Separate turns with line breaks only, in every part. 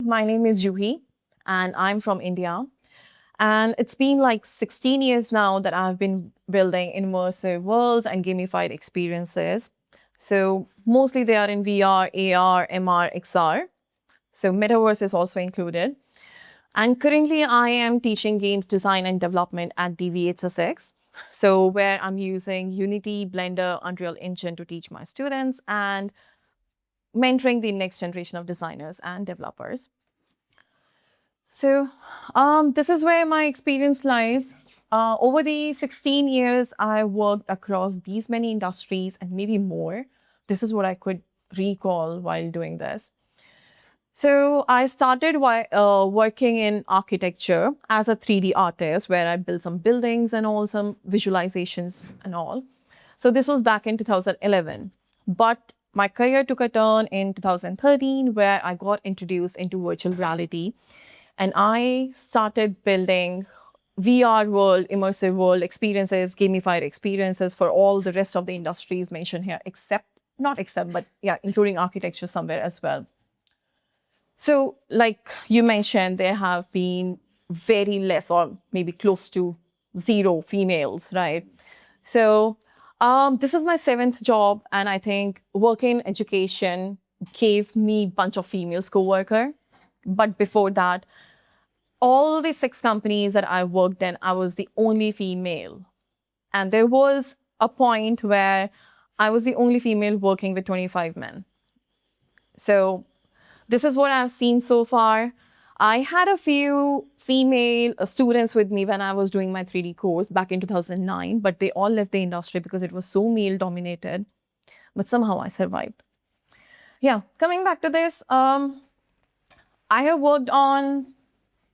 My name is Juhi, and I'm from India. And it's been like 16 years now that I've been building immersive worlds and gamified experiences. So mostly they are in VR, AR, MR, XR. So Metaverse is also included. And currently I am teaching games design and development at DV8 Sussex. So where I'm using Unity, Blender, Unreal Engine to teach my students and mentoring the next generation of designers and developers. So this is where my experience lies. Over the 16 years, I worked across these many industries and maybe more. This is what I could recall while doing this. So I started working in architecture as a 3D artist, where I built some buildings and all some visualizations and all. So this was back in 2011. But my career took a turn in 2013, where I got introduced into virtual reality. And I started building VR world, immersive world experiences, gamified experiences for all the rest of the industries mentioned here, but yeah, including architecture somewhere as well. So like you mentioned, there have been very less or maybe close to zero females, right? So this is my 7th job, and I think working in education gave me a bunch of females co-worker. But before that, all the 6 companies that I worked in, I was the only female. And there was a point where I was the only female working with 25 men. So this is what I've seen so far. I had a few female students with me when I was doing my 3D course back in 2009, but they all left the industry because it was so male dominated. But somehow I survived. Yeah, coming back to this, I have worked on,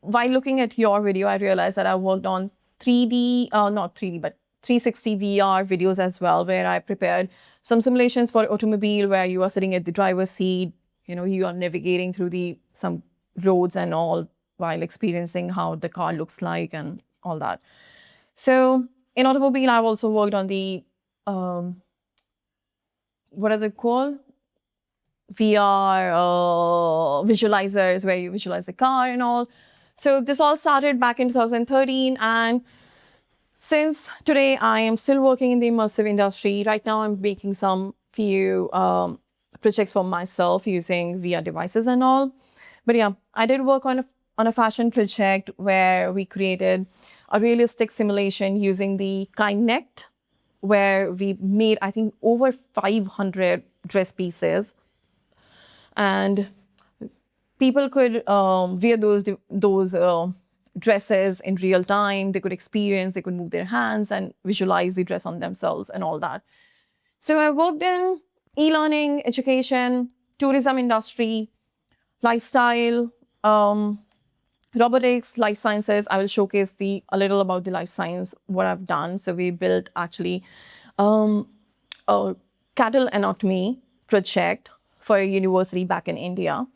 while looking at your video, I realized that I worked on 3D, not 3D, but 360 VR videos as well, where I prepared some simulations for automobile where you are sitting at the driver's seat, you are navigating through some roads and all while experiencing how the car looks like and all that. So in automobile, I've also worked on the, what are they called? VR visualizers where you visualize the car and all. So this all started back in 2013, and since today I am still working in the immersive industry. Right now I'm making some few projects for myself using VR devices and all. But yeah, I did work on a fashion project where we created a realistic simulation using the Kinect, where we made, I think, over 500 dress pieces. And people could wear those dresses in real time. They could experience, they could move their hands and visualize the dress on themselves and all that. So I worked in e-learning, education, tourism industry, lifestyle, robotics, life sciences. I will showcase a little about the life science, what I've done. So we built actually a cattle anatomy project for a university back in India.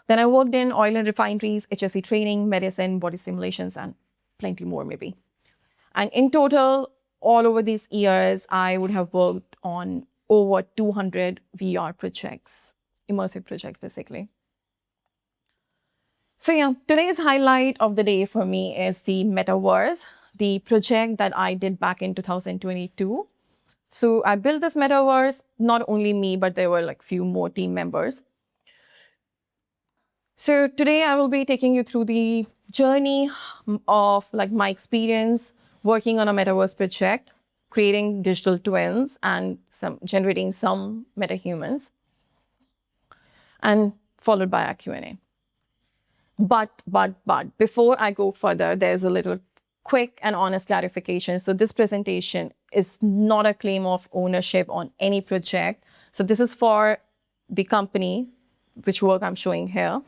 Then I worked in oil and refineries, HSE training, medicine, body simulations, and plenty more maybe. And in total, all over these years, I would have worked on over 200 VR projects, immersive projects basically. So yeah, today's highlight of the day for me is the Metaverse, the project that I did back in 2022. So I built this Metaverse, not only me, but there were like few more team members. So today I will be taking you through the journey of like my experience working on a Metaverse project, creating digital twins and generating some metahumans, and followed by a Q&A. But before I go further, there's a little quick and honest clarification. So this presentation is not a claim of ownership on any project. So this is for the company, which work I'm showing here.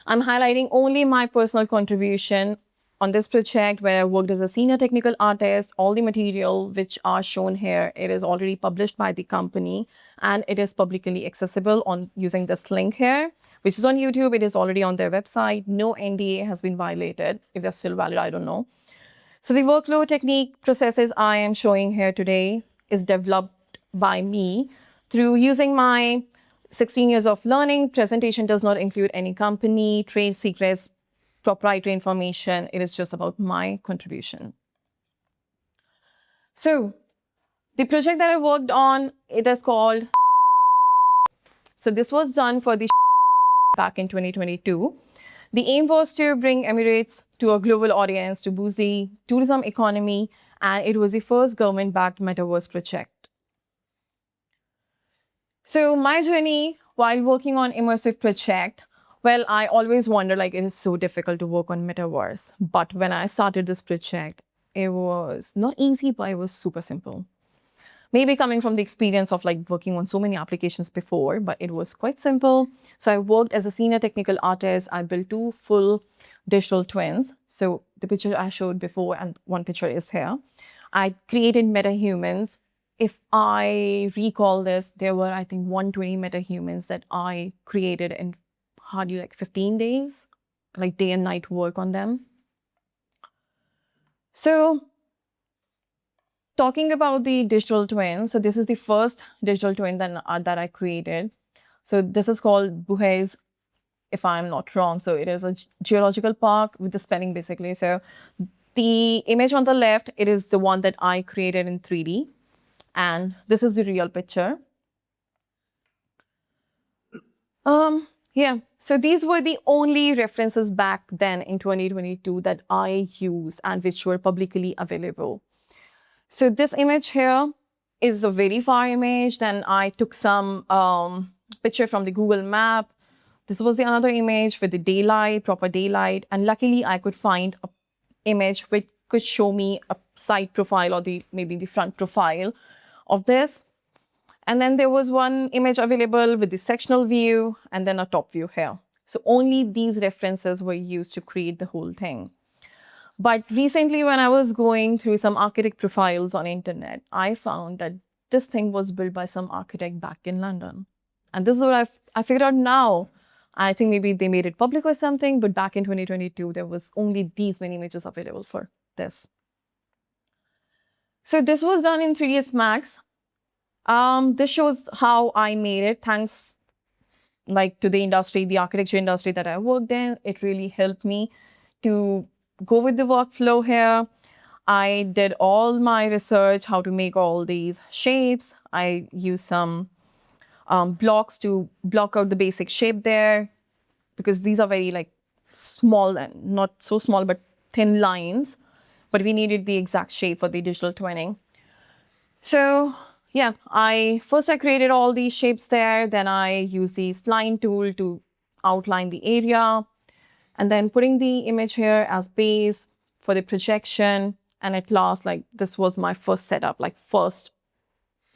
I'm highlighting only my personal contribution on this project, where I worked as a senior technical artist. All the material which are shown here, it is already published by the company, and it is publicly accessible on using this link here, which is on YouTube. It is already on their website. No NDA has been violated. If they're still valid, I don't know. So the workflow technique processes I am showing here today is developed by me through using my 16 years of learning. Presentation does not include any company, trade secrets, proprietary information. It is just about my contribution. So the project that I worked on, it is called. So this was done for the back in 2022. The aim was to bring Emirates to a global audience to boost the tourism economy, and it was the first government-backed Metaverse project. So my journey while working on Immersive project, well, I always wonder, like, it is so difficult to work on Metaverse. But when I started this project, it was not easy, but it was super simple. Maybe coming from the experience of like working on so many applications before, but it was quite simple. So I worked as a senior technical artist. I built 2 full digital twins. So the picture I showed before and one picture is here. I created metahumans. If I recall this, there were, I think, 120 metahumans that I created in hardly like 15 days, like day and night work on them. So talking about the digital twin, so this is the first digital twin that I created. So this is called Buhez, if I'm not wrong. So it is a geological park with the spelling basically. So the image on the left, it is the one that I created in 3D. And this is the real picture. Yeah, so these were the only references back then in 2022 that I used and which were publicly available. So this image here is a very far image. Then I took some picture from the Google map. This was the another image with the daylight, proper daylight. And luckily I could find an image which could show me a side profile or maybe the front profile of this. And then there was one image available with the sectional view and then a top view here. So only these references were used to create the whole thing. But recently when I was going through some architect profiles on internet, I found that this thing was built by some architect back in London. And this is what I figured out now. I think maybe they made it public or something, but back in 2022, there was only these many images available for this. So this was done in 3ds Max. This shows how I made it, thanks to the industry, the architecture industry that I worked in. It really helped me to go with the workflow here. I did all my research, how to make all these shapes. I used some blocks to block out the basic shape there, because these are very small and not so small, but thin lines. But we needed the exact shape for the digital twinning. So yeah, first I created all these shapes there. Then I used the spline tool to outline the area. And then putting the image here as base for the projection. And at last, this was my first setup, first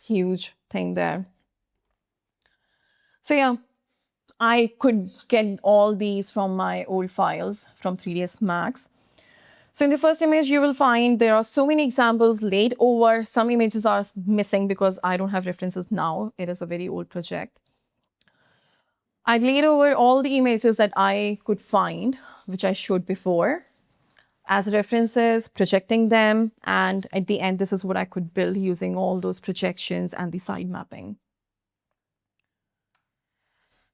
huge thing there. So yeah, I could get all these from my old files from 3ds Max. So in the first image, you will find there are so many examples laid over. Some images are missing because I don't have references now. It is a very old project. I laid over all the images that I could find, which I showed before, as references, projecting them. And at the end, this is what I could build using all those projections and the side mapping.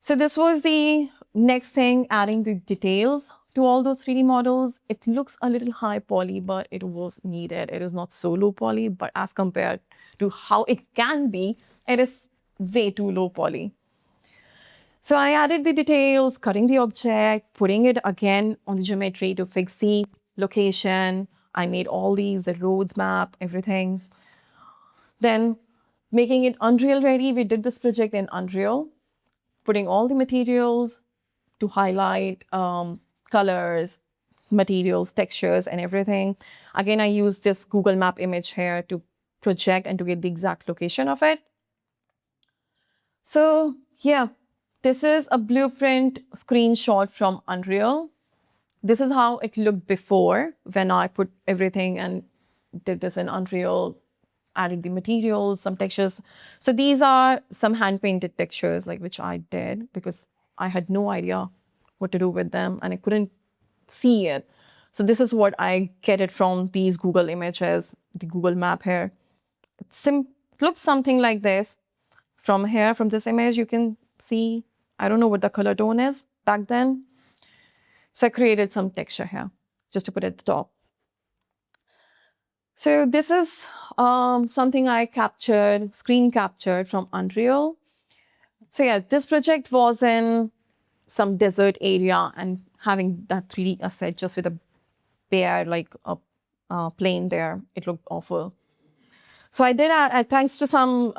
So this was the next thing, adding the details to all those 3D models. It looks a little high poly, but it was needed. It is not so low poly, but as compared to how it can be, it is way too low poly. So I added the details, cutting the object, putting it again on the geometry to fix the location. I made all these, the roads map, everything. Then making it Unreal ready. We did this project in Unreal, putting all the materials to highlight colors, materials, textures, and everything. Again, I used this Google Map image here to project and to get the exact location of it. So yeah, this is a blueprint screenshot from Unreal. This is how it looked before when I put everything and did this in Unreal, added the materials, some textures. So these are some hand-painted textures which I did because I had no idea what to do with them and I couldn't see it. So this is what I get it from these Google images, the Google map here. It looks something like this. From here, from this image, you can see. I don't know what the color tone is back then. So I created some texture here just to put at the top. So this is something I captured, screen captured from Unreal. So yeah, this project was in some desert area and having that 3D asset just with a bare, like a plane there. It looked awful. So I did add, thanks to some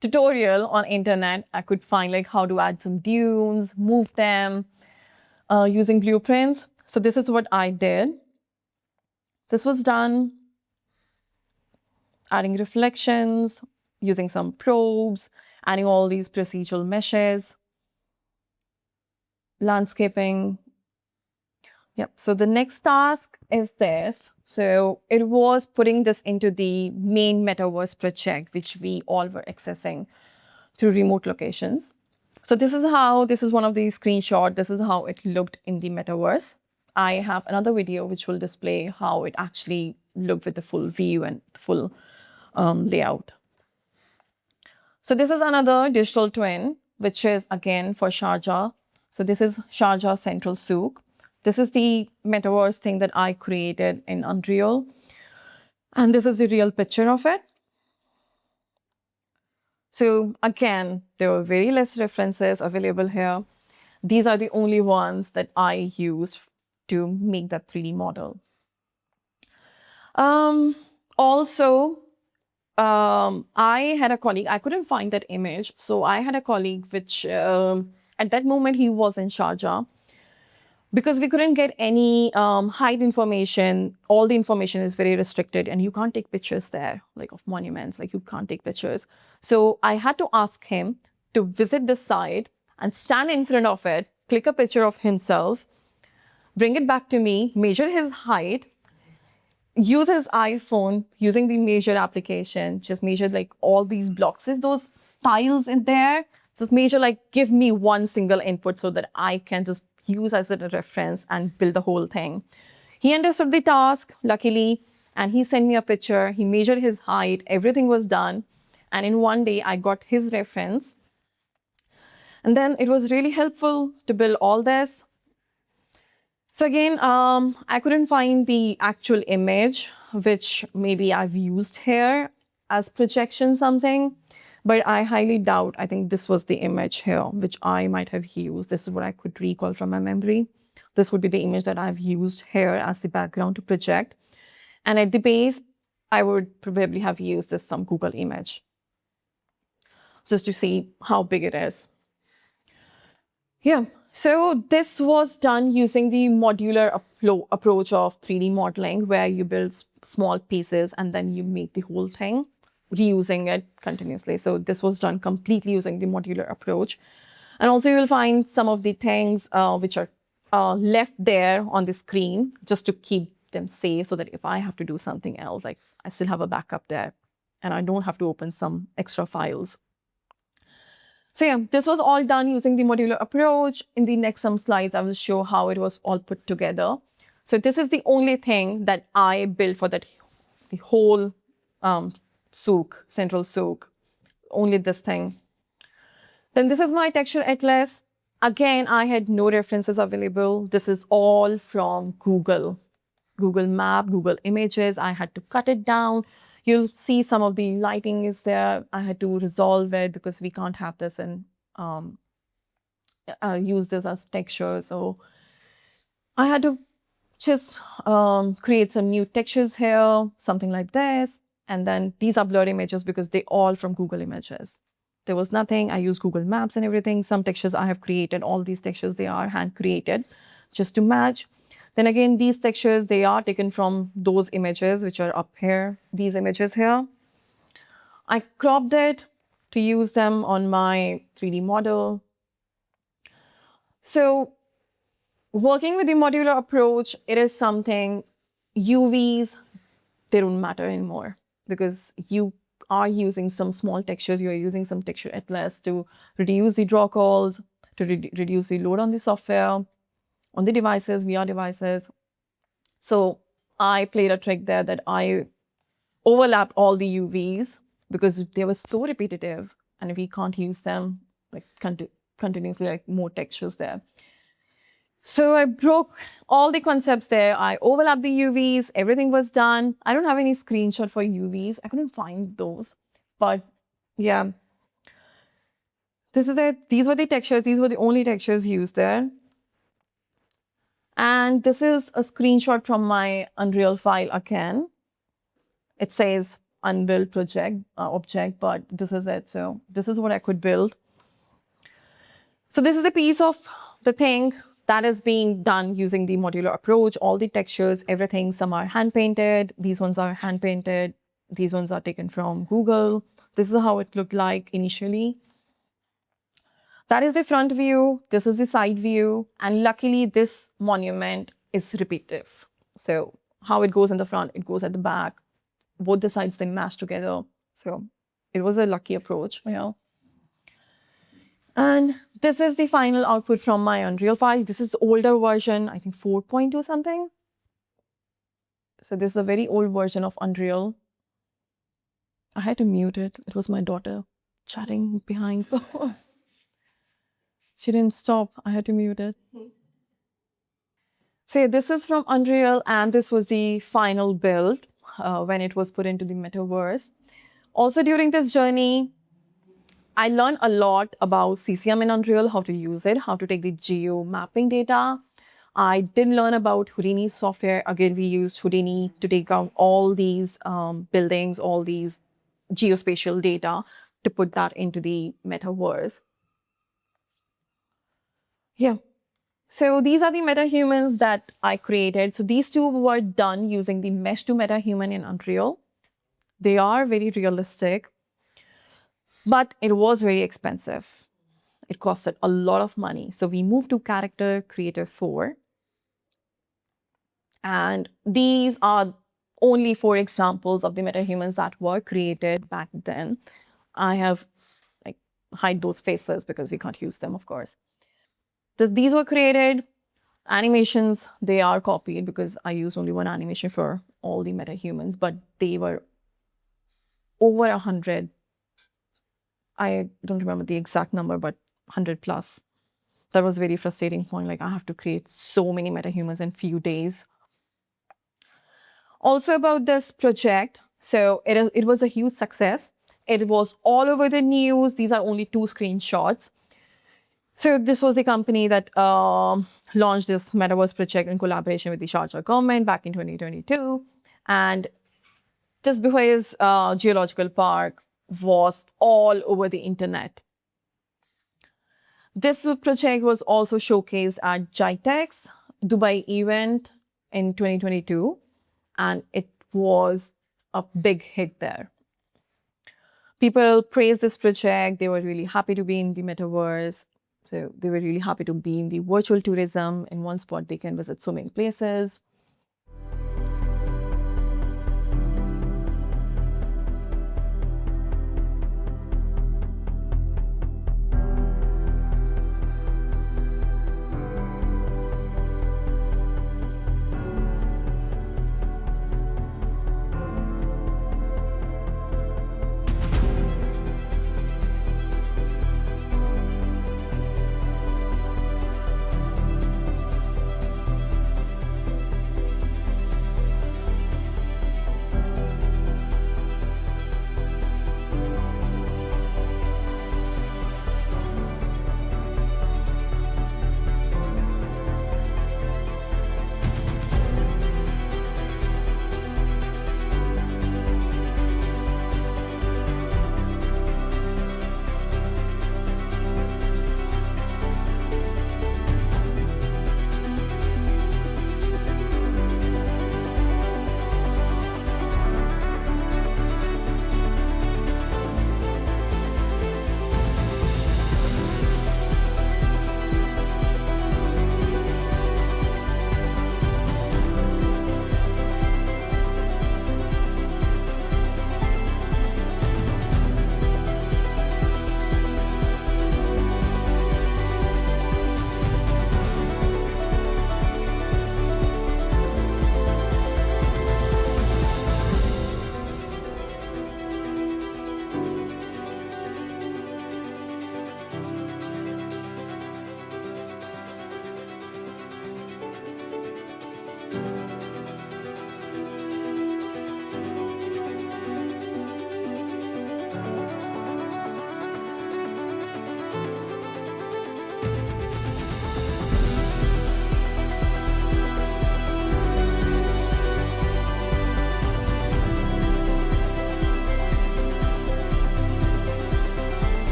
tutorial on internet, I could find like how to add some dunes, move them using blueprints. So this is what I did. This was done adding reflections, using some probes, adding all these procedural meshes, landscaping. Yep. So the next task is this. So it was putting this into the main Metaverse project, which we all were accessing through remote locations. So this is one of the screenshots. This is how it looked in the Metaverse. I have another video which will display how it actually looked with the full view and full layout. So this is another digital twin, which is again for Sharjah. So this is Sharjah Central Souk. This is the Metaverse thing that I created in Unreal. And this is the real picture of it. So again, there were very less references available here. These are the only ones that I used to make that 3D model. I had a colleague, I couldn't find that image. So I had a colleague which at that moment he was in Sharjah. Because we couldn't get any height information, all the information is very restricted and you can't take pictures there, like of monuments, like you can't take pictures. So I had to ask him to visit the site and stand in front of it, click a picture of himself, bring it back to me, measure his height, use his iPhone using the measure application, just measure like all these blocks, those tiles in there, just measure like give me one single input so that I can just use as a reference and build the whole thing. He understood the task, luckily, and he sent me a picture. He measured his height, everything was done. And in one day, I got his reference. And then it was really helpful to build all this. So again, I couldn't find the actual image, which maybe I've used here as projection something. But I highly doubt, I think this was the image here, which I might have used. This is what I could recall from my memory. This would be the image that I've used here as the background to project. And at the base, I would probably have used this some Google image, just to see how big it is. Yeah, so this was done using the modular approach of 3D modeling, where you build small pieces and then you make the whole thing, reusing it continuously. So this was done completely using the modular approach. And also you will find some of the things which are left there on the screen just to keep them safe, so that if I have to do something else, like I still have a backup there and I don't have to open some extra files. So yeah, this was all done using the modular approach. In the next some slides, I will show how it was all put together. So this is the only thing that I built for that the whole souk, central souk, only this thing. Then this is my texture atlas. Again, I had no references available. This is all from Google Map, Google Images. I had to cut it down. You'll see some of the lighting is there. I had to resolve it because we can't have this and use this as texture. So I had to just create some new textures here, something like this. And then these are blurred images because they're all from Google Images. There was nothing. I used Google Maps and everything. Some textures I have created. All these textures, they are hand created just to match. Then again, these textures, they are taken from those images which are up here, these images here. I cropped it to use them on my 3D model. So working with the modular approach, it is something, UVs, they don't matter anymore because you are using some small textures, you're using some texture atlas to reduce the draw calls, to reduce the load on the software, on the devices, VR devices. So I played a trick there that I overlapped all the UVs because they were so repetitive and we can't use them like continuously, like more textures there. So I broke all the concepts there. I overlapped the UVs. Everything was done. I don't have any screenshot for UVs. I couldn't find those. But yeah, this is it. These were the textures. These were the only textures used there. And this is a screenshot from my Unreal file again. It says unbuilt project object, but this is it. So this is what I could build. So this is a piece of the thing that is being done using the modular approach. All the textures, everything, some are hand painted. These ones are hand painted. These ones are taken from Google. This is how it looked like initially. That is the front view. This is the side view. And luckily, this monument is repetitive. So how it goes in the front, it goes at the back. Both the sides, they mash together. So it was a lucky approach, you know. And this is the final output from my Unreal file. This is the older version, I think 4.2 something. So this is a very old version of Unreal. I had to mute it. It was my daughter chatting behind, so she didn't stop. I had to mute it. So this is from Unreal, and this was the final build when it was put into the Metaverse. Also during this journey, I learned a lot about CCM in Unreal, how to use it, how to take the geo mapping data. I did learn about Houdini software. Again, we used Houdini to take out all these buildings, all these geospatial data to put that into the Metaverse. Yeah. So these are the metahumans that I created. So these two were done using the mesh to metahuman in Unreal. They are very realistic, but it was very expensive. It costed a lot of money. So we moved to Character Creator 4. And these are only 4 examples of the metahumans that were created back then. I have like hide those faces because we can't use them, of course. These were created. Animations, they are copied because I used only one animation for all the metahumans, but they were over 100. I don't remember the exact number, but 100 plus. That was a very frustrating point. Like, I have to create so many metahumans in few days. Also about this project, so it was a huge success. It was all over the news. These are only 2 screenshots. So this was a company that launched this Metaverse project in collaboration with the Sharjah government back in 2022. And just before his geological park was all over the internet. This project was also showcased at GITEX Dubai event in 2022. And it was a big hit there. People praised this project. They were really happy to be in the Metaverse. So they were really happy to be in the virtual tourism. In one spot, they can visit so many places.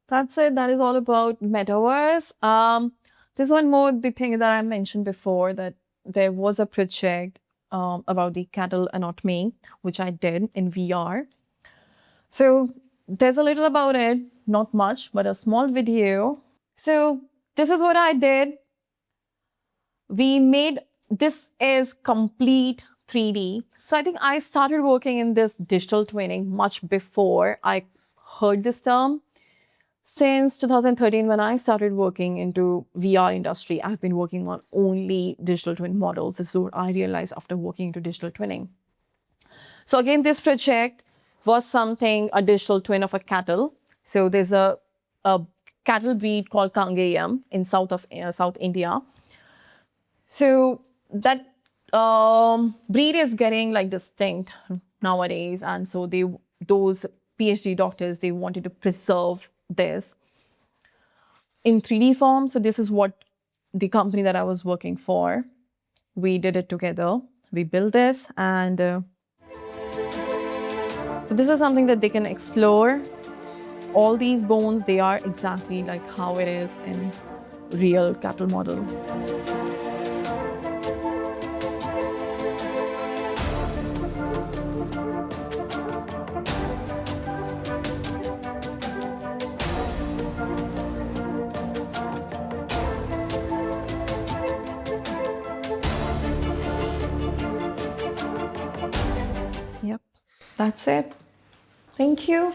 That's it. That is all about Metaverse. There's one more the thing that I mentioned before, that there was a project about the cattle anatomy, which I did in VR. So there's a little about it, not much, but a small video. So this is what I did. We made, this is complete 3D. So I think I started working in this digital twinning much before I heard this term. Since 2013, when I started working into VR industry, I've been working on only digital twin models. This is what I realized after working into digital twinning. So again, this project was something, a digital twin of a cattle. So there's a cattle breed called Kangayam in South India. So that breed is getting like distinct nowadays. And so those PhD doctors, they wanted to preserve this in 3D form. So this is what the company that I was working for, we did it together. We built this, and so this is something that they can explore. All these bones, they are exactly like how it is in real cattle model. Yep, that's it. Thank you.